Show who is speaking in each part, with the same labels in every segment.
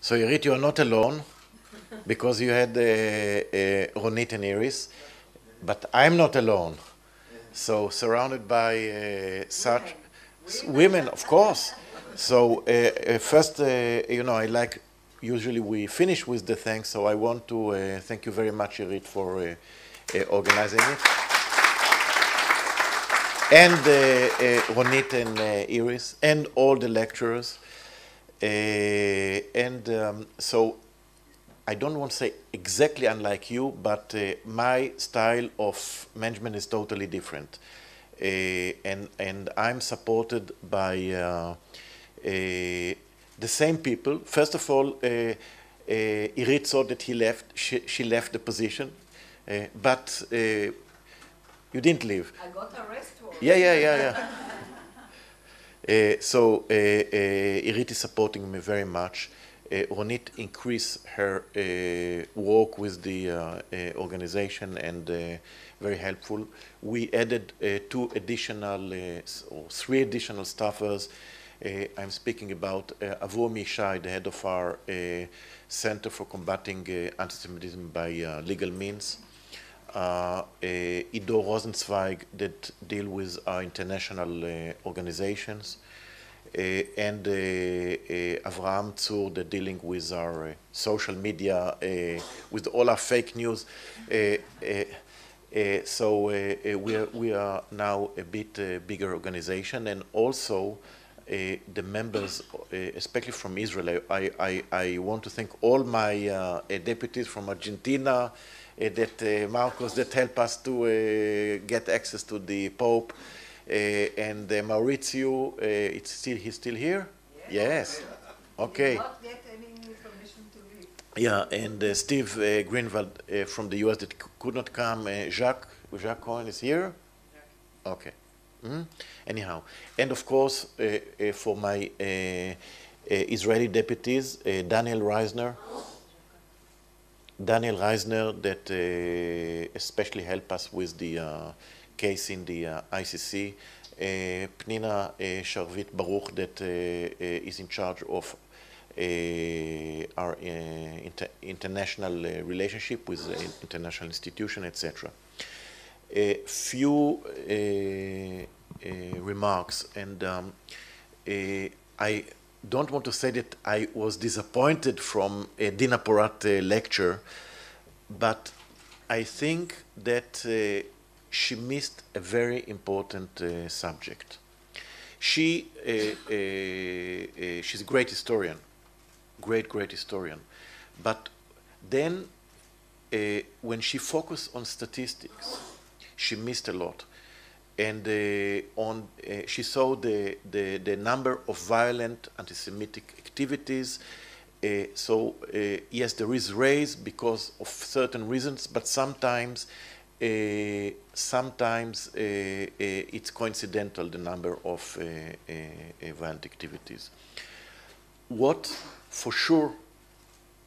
Speaker 1: So Irit, you are not alone, because you had Ronit and Iris, but I'm not alone. So surrounded by such women, of course. So first, I like, usually we finish with the thanks, so I want to thank you very much, Irit, for organizing it. And Ronit and Iris, and all the lecturers. So I don't want to say exactly unlike you, but my style of management is totally different. And I'm supported by the same people. First of all, Irit thought that she left the position, but you didn't leave.
Speaker 2: I got arrested.
Speaker 1: Yeah. So Irit is supporting me very much. Ronit increased her work with the organization and very helpful. We added 3 additional staffers. I'm speaking about AVRAHAM, the head of our Center for Combating Anti-Semitism by Legal Means. Ido Rosenzweig that deal with our international organizations. And AVRAHAM TZUR that dealing with our social media, with all our fake news. So we are now a bit bigger organization, and also the members, especially from Israel. I want to thank all my deputies from Argentina, that Marcos, that help us to get access to the Pope. And Maurizio, he's still here? Yes. Okay.
Speaker 2: Did not get any information to leave.
Speaker 1: Yeah, and Steve Greenwald from the US that could not come. Jacques Cohen is here? Okay. Anyhow, and of course, for my Israeli deputies, Daniel Reisner that especially helped us with the case in the ICC, Pnina Sharvit Baruch that is in charge of our international relationship with international institution, etc. A few remarks, and I don't want to say that I was disappointed from Dina Porat lecture, but I think that she missed a very important subject. She's a great historian, great historian, but then when she focused on statistics, she missed a lot. And she saw the number of violent anti-Semitic activities. So yes, there is raise because of certain reasons, but sometimes it's coincidental, the number of violent activities. What for sure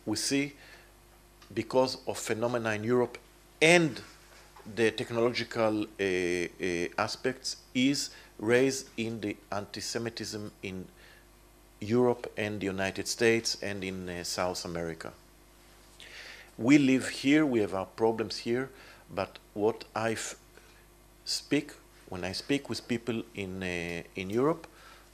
Speaker 1: we see, because of phenomena in Europe and the technological aspects, is rise in the anti-Semitism in Europe and the United States and in South America. We live here, we have our problems here, but what when I speak with people in Europe,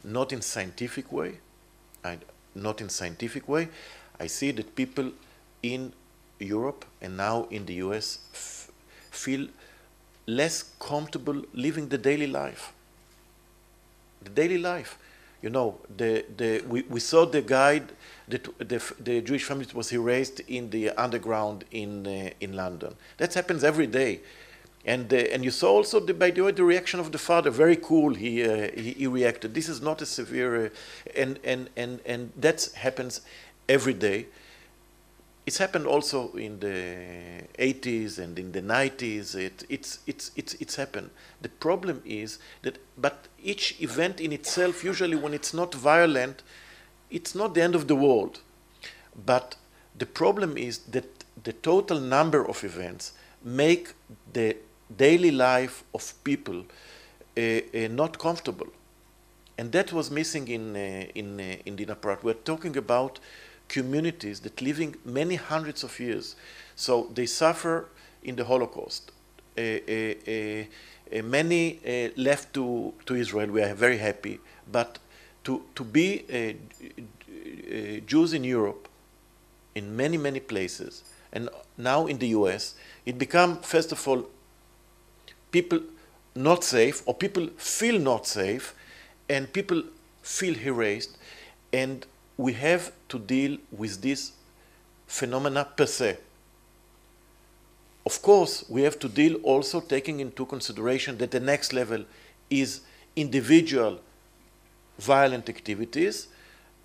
Speaker 1: not in scientific way, I see that people in Europe and now in the US feel less comfortable living the daily life. The daily life. You know, we saw the guide that the Jewish family was erased in the underground in London. That happens every day. And you saw also, by the way, the reaction of the father. Very cool, he reacted. This is not a severe, and that happens every day. It's happened also in the 80s and in the 90s. It's happened. The problem is that, but each event in itself, usually when it's not violent, it's not the end of the world. But the problem is that the total number of events make the daily life of people not comfortable. And that was missing in Dina Porat. We're talking about communities that living many hundreds of years. So they suffer in the Holocaust. Many left to Israel. We are very happy. But to be Jews in Europe, in many, many places, and now in the US, it become, first of all, people not safe, or people feel not safe, and people feel harassed, and we have to deal with this phenomena per se. Of course, we have to deal also taking into consideration that the next level is individual violent activities,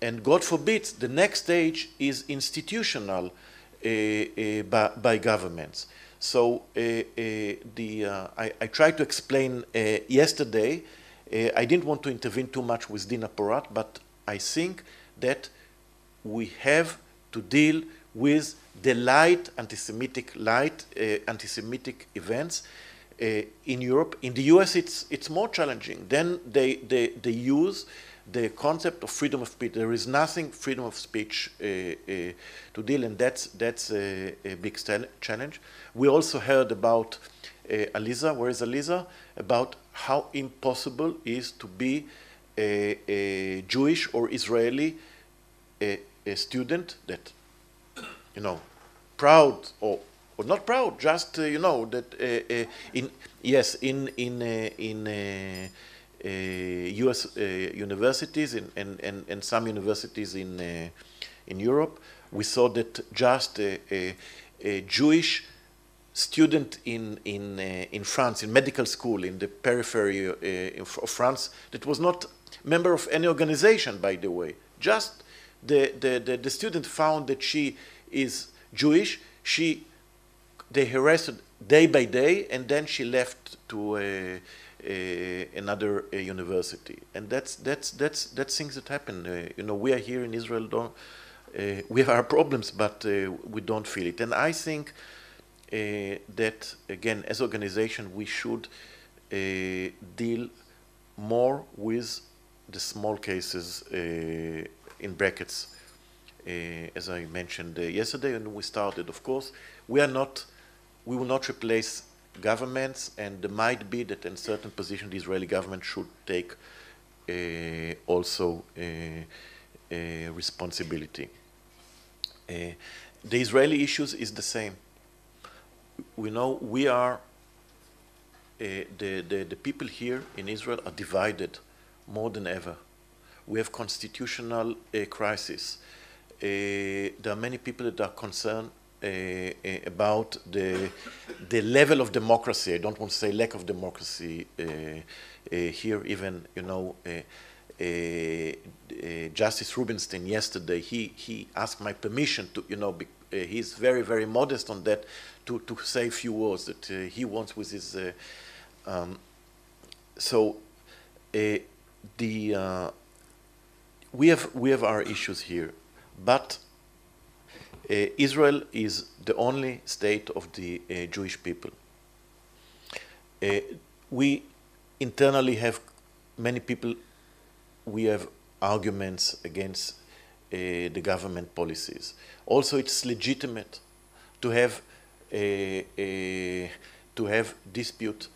Speaker 1: and God forbid, the next stage is institutional by governments. So I tried to explain yesterday. I didn't want to intervene too much with Dina Porat, but I think that we have to deal with the anti-Semitic events in Europe. In the US, it's more challenging. Then they use the concept of freedom of speech. There is nothing freedom of speech to deal, and that's a big challenge. We also heard about Aliza. Where is Aliza? About how impossible it is to be a Jewish or Israeli a student that, proud or not proud, just that in U.S. universities and some universities in Europe, we saw that just a Jewish student in France, in medical school, in the periphery of France, that was not member of any organization, by the way. Just the student found that she is Jewish. They harassed her day by day, and then she left to another university. And that's things that happen. We are here in Israel. We have our problems, but we don't feel it. And I think that, again, as organization, we should deal more with the small cases, in brackets, as I mentioned yesterday, and we started. Of course, we will not replace governments, and there might be that in certain positions the Israeli government should take also responsibility. The Israeli issues is the same. We know we are, the people here in Israel are divided more than ever. We have constitutional crisis. There are many people that are concerned about the level of democracy. I don't want to say lack of democracy here. Even Justice Rubinstein yesterday, he asked my permission to he's very, very modest on that, to say a few words that he wants with his. We have our issues here, but Israel is the only state of the Jewish people. We internally have many people. We have arguments against the government policies. Also, it's legitimate to have dispute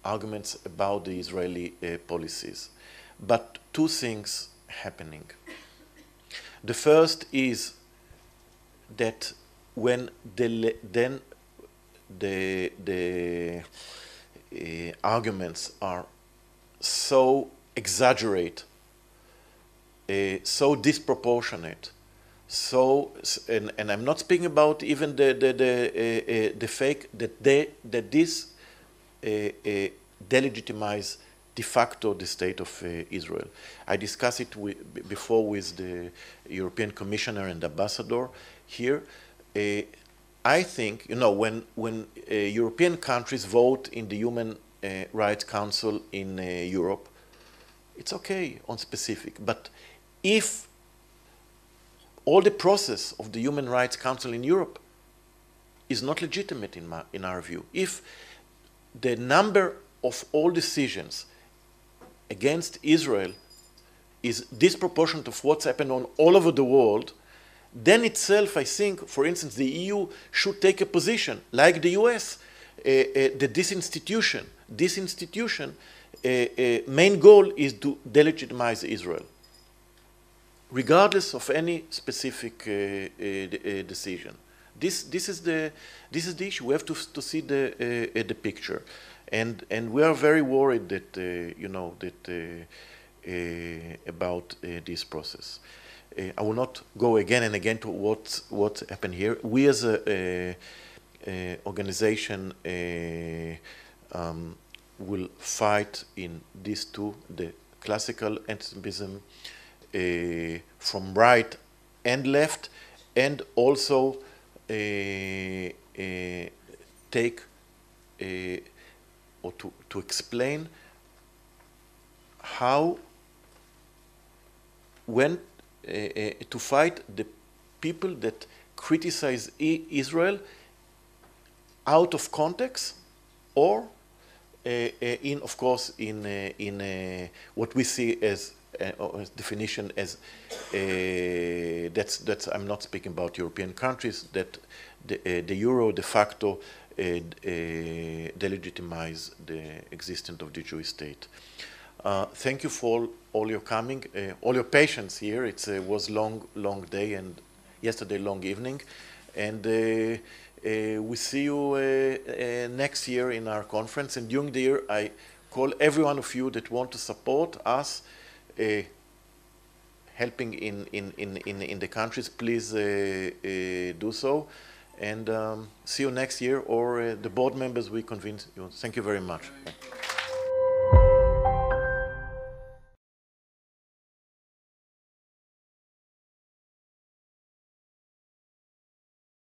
Speaker 1: arguments about the Israeli policies. But two things happening. The first is that when the arguments are so exaggerate, so disproportionate, and I'm not speaking about even the fake that this delegitimize de facto the state of Israel. I discussed it before with the European Commissioner and Ambassador here. I think, when European countries vote in the Human Rights Council in Europe, it's okay on specific. But if all the process of the Human Rights Council in Europe is not legitimate in our view, if the number of all decisions against Israel is disproportionate of what's happened on all over the world, then itself, I think, for instance, the EU should take a position, like the US, that this institution main goal is to delegitimize Israel, regardless of any specific decision. This is the issue. We have to see the picture, and we are very worried that about this process. I will not go again and again to what happened here. We as a organization will fight in these two, the classical antisemitism from right and left, and also take or to explain how, when to fight the people that criticize Israel out of context, or of course, in what we see as definition as that's I'm not speaking about European countries, that the euro de facto delegitimize the existence of the Jewish state. Thank you for all your coming, all your patience here. It was long day, and yesterday long evening, and we see you next year in our conference. And during the year, I call every one of you that want to support us, helping in the countries. Please do so, and see you next year, or the board members we convince you. Thank you very much.